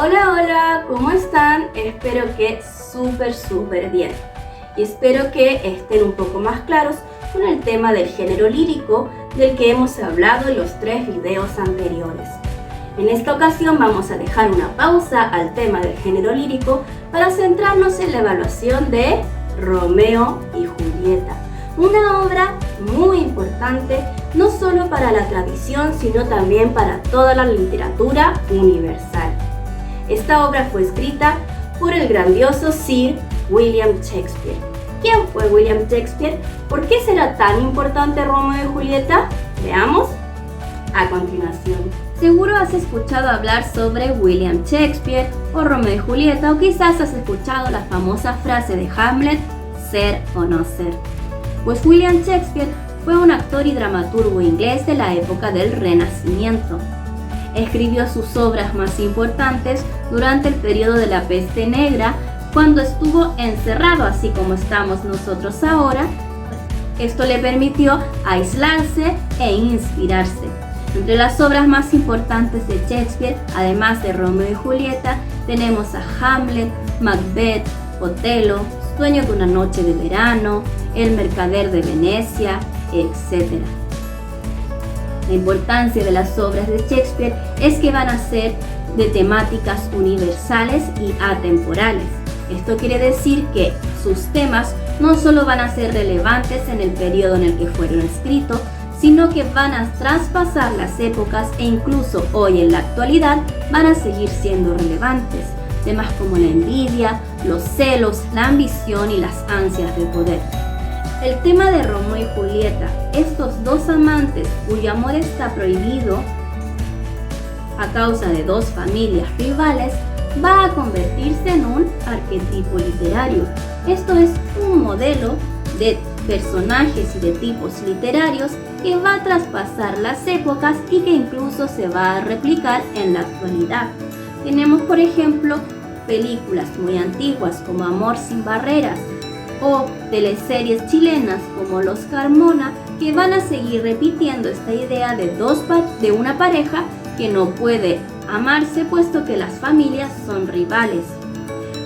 Hola, hola, ¿cómo están? Espero que súper bien. Y espero que estén un poco más claros con el tema del género lírico del que hemos hablado en los 3 videos anteriores. En esta ocasión vamos a dejar una pausa al tema del género lírico para centrarnos en la evaluación de Romeo y Julieta, una obra muy importante no solo para la tradición sino también para toda la literatura universal. Esta obra fue escrita por el grandioso Sir William Shakespeare. ¿Quién fue William Shakespeare? ¿Por qué será tan importante Romeo y Julieta? Veamos a continuación. Seguro has escuchado hablar sobre William Shakespeare o Romeo y Julieta, o quizás has escuchado la famosa frase de Hamlet, ser o no ser. Pues William Shakespeare fue un actor y dramaturgo inglés de la época del Renacimiento. Escribió sus obras más importantes durante el periodo de la Peste Negra, cuando estuvo encerrado, así como estamos nosotros ahora. Esto le permitió aislarse e inspirarse. Entre las obras más importantes de Shakespeare, además de Romeo y Julieta, tenemos a Hamlet, Macbeth, Otelo, Sueño de una noche de verano, El mercader de Venecia, etc. La importancia de las obras de Shakespeare es que van a ser de temáticas universales y atemporales. Esto quiere decir que sus temas no solo van a ser relevantes en el periodo en el que fueron escritos, sino que van a traspasar las épocas e incluso hoy en la actualidad van a seguir siendo relevantes. Temas como la envidia, los celos, la ambición y las ansias de poder. El tema de Romeo y Julieta, estos dos amantes cuyo amor está prohibido a causa de dos familias rivales, va a convertirse en un arquetipo literario. Esto es un modelo de personajes y de tipos literarios que va a traspasar las épocas y que incluso se va a replicar en la actualidad. Tenemos, por ejemplo, películas muy antiguas como Amor sin barreras o teleseries chilenas como Los Carmona, que van a seguir repitiendo esta idea de una pareja que no puede amarse puesto que las familias son rivales.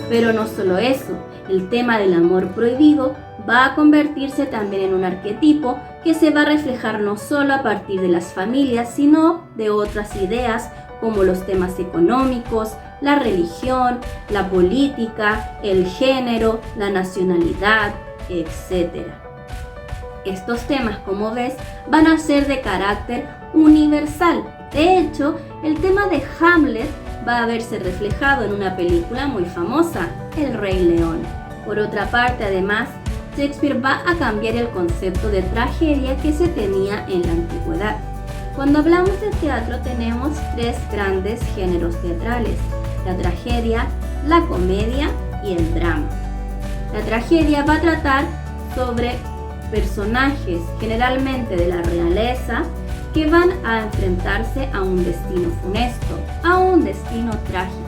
Pero no solo eso, el tema del amor prohibido va a convertirse también en un arquetipo que se va a reflejar no solo a partir de las familias, sino de otras ideas como los temas económicos, la religión, la política, el género, la nacionalidad, etc. Estos temas, como ves, van a ser de carácter universal. De hecho, el tema de Hamlet va a verse reflejado en una película muy famosa, El Rey León. Por otra parte, además, Shakespeare va a cambiar el concepto de tragedia que se tenía en la antigüedad. Cuando hablamos de teatro tenemos 3 grandes géneros teatrales: la tragedia, la comedia y el drama. La tragedia va a tratar sobre personajes, generalmente de la realeza, que van a enfrentarse a un destino funesto, a un destino trágico.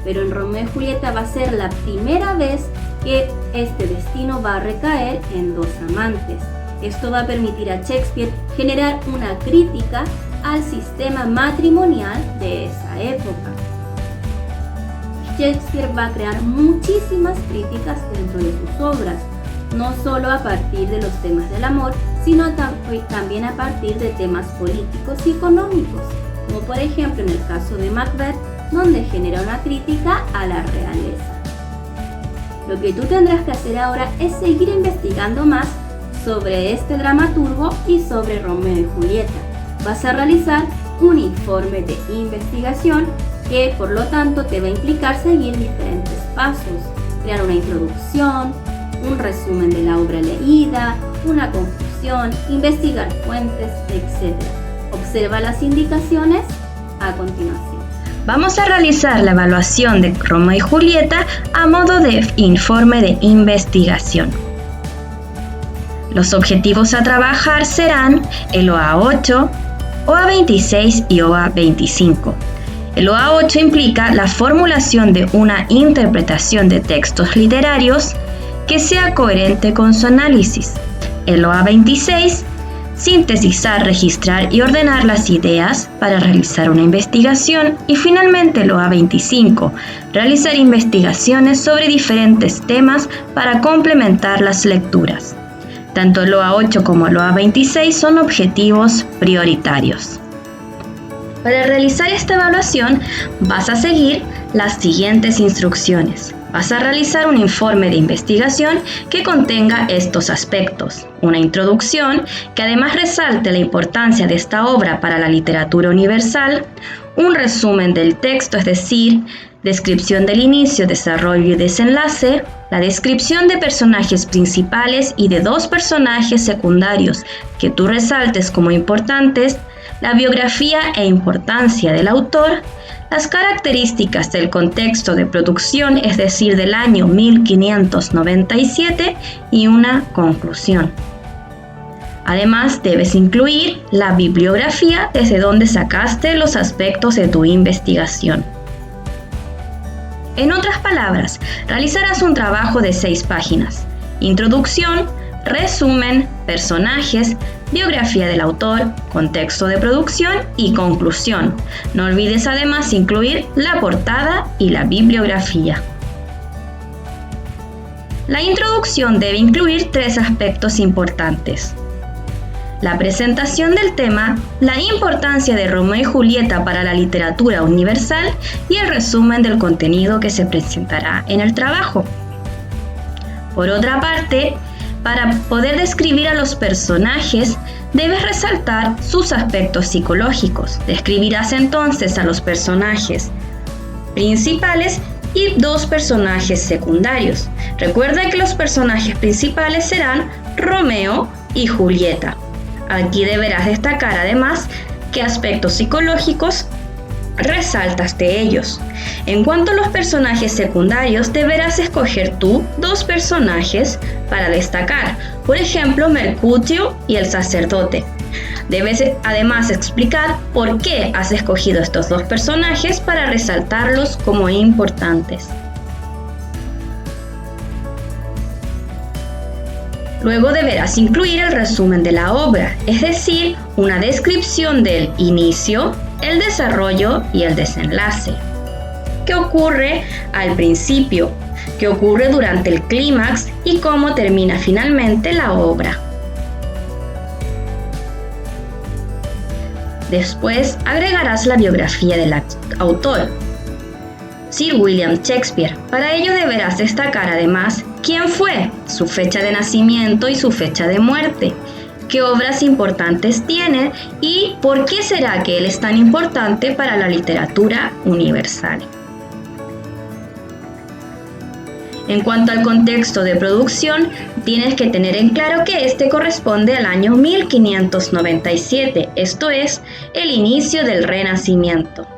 Pero en Romeo y Julieta va a ser la primera vez que este destino va a recaer en dos amantes. Esto va a permitir a Shakespeare generar una crítica al sistema matrimonial de esa época. Shakespeare va a crear muchísimas críticas dentro de sus obras, no solo a partir de los temas del amor, sino también a partir de temas políticos y económicos, como por ejemplo en el caso de Macbeth, donde genera una crítica a la realeza. Lo que tú tendrás que hacer ahora es seguir investigando más sobre este dramaturgo y sobre Romeo y Julieta. Vas a realizar un informe de investigación que por lo tanto te va a implicar seguir diferentes pasos: crear una introducción, un resumen de la obra leída, una conclusión, investigar fuentes, etc. Observa las indicaciones a continuación. Vamos a realizar la evaluación de Romeo y Julieta a modo de informe de investigación. Los objetivos a trabajar serán el OA8, OA26 y OA25. El OA8 implica la formulación de una interpretación de textos literarios que sea coherente con su análisis. El OA26 sintetizar, registrar y ordenar las ideas para realizar una investigación. Y finalmente el OA 25, realizar investigaciones sobre diferentes temas para complementar las lecturas. Tanto el OA 8 como el OA 26 son objetivos prioritarios. Para realizar esta evaluación vas a seguir las siguientes instrucciones. Vas a realizar un informe de investigación que contenga estos aspectos. Una introducción que además resalte la importancia de esta obra para la literatura universal. Un resumen del texto, es decir, descripción del inicio, desarrollo y desenlace. La descripción de personajes principales y de 2 personajes secundarios que tú resaltes como importantes. La biografía e importancia del autor. Las características del contexto de producción, es decir, del año 1597, y una conclusión. Además, debes incluir la bibliografía desde donde sacaste los aspectos de tu investigación. En otras palabras, realizarás un trabajo de 6 páginas: introducción, resumen, personajes, biografía del autor, contexto de producción y conclusión. No olvides además incluir la portada y la bibliografía. La introducción debe incluir 3 aspectos importantes: la presentación del tema, la importancia de Romeo y Julieta para la literatura universal y el resumen del contenido que se presentará en el trabajo. Por otra parte, para poder describir a los personajes, debes resaltar sus aspectos psicológicos. Describirás entonces a los personajes principales y 2 personajes secundarios. Recuerda que los personajes principales serán Romeo y Julieta. Aquí deberás destacar además qué aspectos psicológicos resaltas de ellos. En cuanto a los personajes secundarios, deberás escoger tú 2 personajes para destacar, por ejemplo, Mercutio y el sacerdote. Debes además explicar por qué has escogido estos 2 personajes para resaltarlos como importantes. Luego deberás incluir el resumen de la obra, es decir, una descripción del inicio, el desarrollo y el desenlace. ¿Qué ocurre al principio? ¿Qué ocurre durante el clímax? ¿Y cómo termina finalmente la obra? Después agregarás la biografía del autor, Sir William Shakespeare. Para ello deberás destacar además quién fue, su fecha de nacimiento y su fecha de muerte, qué obras importantes tiene y por qué será que él es tan importante para la literatura universal. En cuanto al contexto de producción, tienes que tener en claro que este corresponde al año 1597, esto es, el inicio del Renacimiento.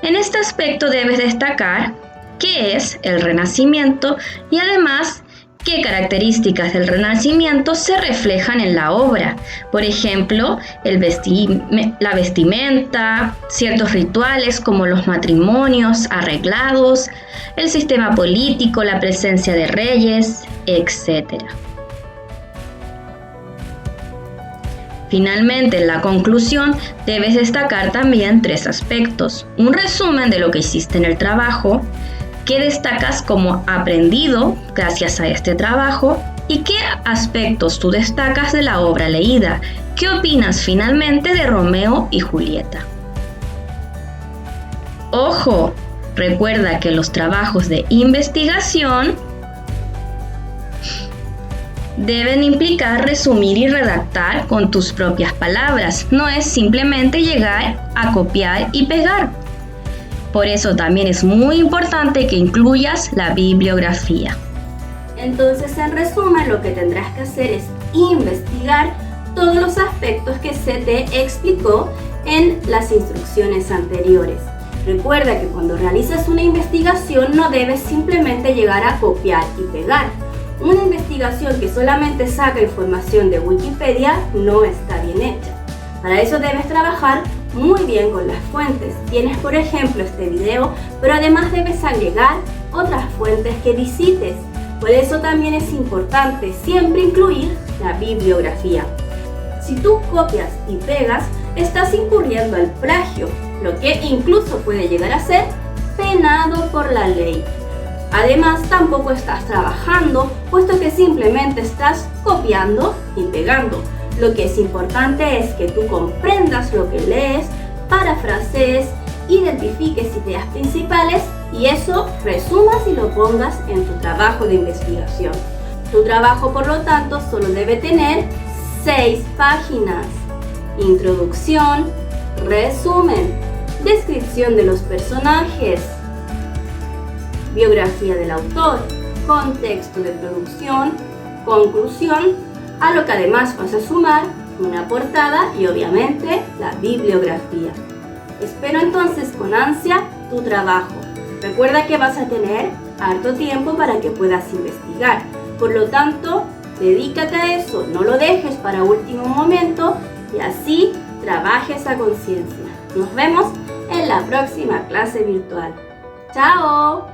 En este aspecto debes destacar qué es el Renacimiento y además qué características del Renacimiento se reflejan en la obra. Por ejemplo, la vestimenta, ciertos rituales como los matrimonios arreglados, el sistema político, la presencia de reyes, etc. Finalmente, en la conclusión, debes destacar también 3 aspectos: un resumen de lo que hiciste en el trabajo, qué destacas como aprendido gracias a este trabajo y qué aspectos tú destacas de la obra leída. ¿Qué opinas finalmente de Romeo y Julieta? ¡Ojo! Recuerda que los trabajos de investigación deben implicar resumir y redactar con tus propias palabras. No es simplemente llegar a copiar y pegar. Por eso también es muy importante que incluyas la bibliografía. Entonces, en resumen, lo que tendrás que hacer es investigar todos los aspectos que se te explicó en las instrucciones anteriores. Recuerda que cuando realizas una investigación no debes simplemente llegar a copiar y pegar. Una investigación que solamente saca información de Wikipedia no está bien hecha. Para eso debes trabajar muy bien con las fuentes. Tienes, por ejemplo, este video, pero además debes agregar otras fuentes que visites. Por eso también es importante siempre incluir la bibliografía. Si tú copias y pegas, estás incurriendo al plagio, lo que incluso puede llegar a ser penado por la ley. Además, tampoco estás trabajando, puesto que simplemente estás copiando y pegando. Lo que es importante es que tú comprendas lo que lees, parafrasees, identifiques ideas principales y eso resumas y lo pongas en tu trabajo de investigación. Tu trabajo, por lo tanto, solo debe tener 6 páginas. Introducción, resumen, descripción de los personajes, biografía del autor, contexto de producción, conclusión, a lo que además vas a sumar una portada y obviamente la bibliografía. Espero entonces con ansia tu trabajo. Recuerda que vas a tener harto tiempo para que puedas investigar. Por lo tanto, dedícate a eso, no lo dejes para último momento y así trabajes a conciencia. Nos vemos en la próxima clase virtual. ¡Chao!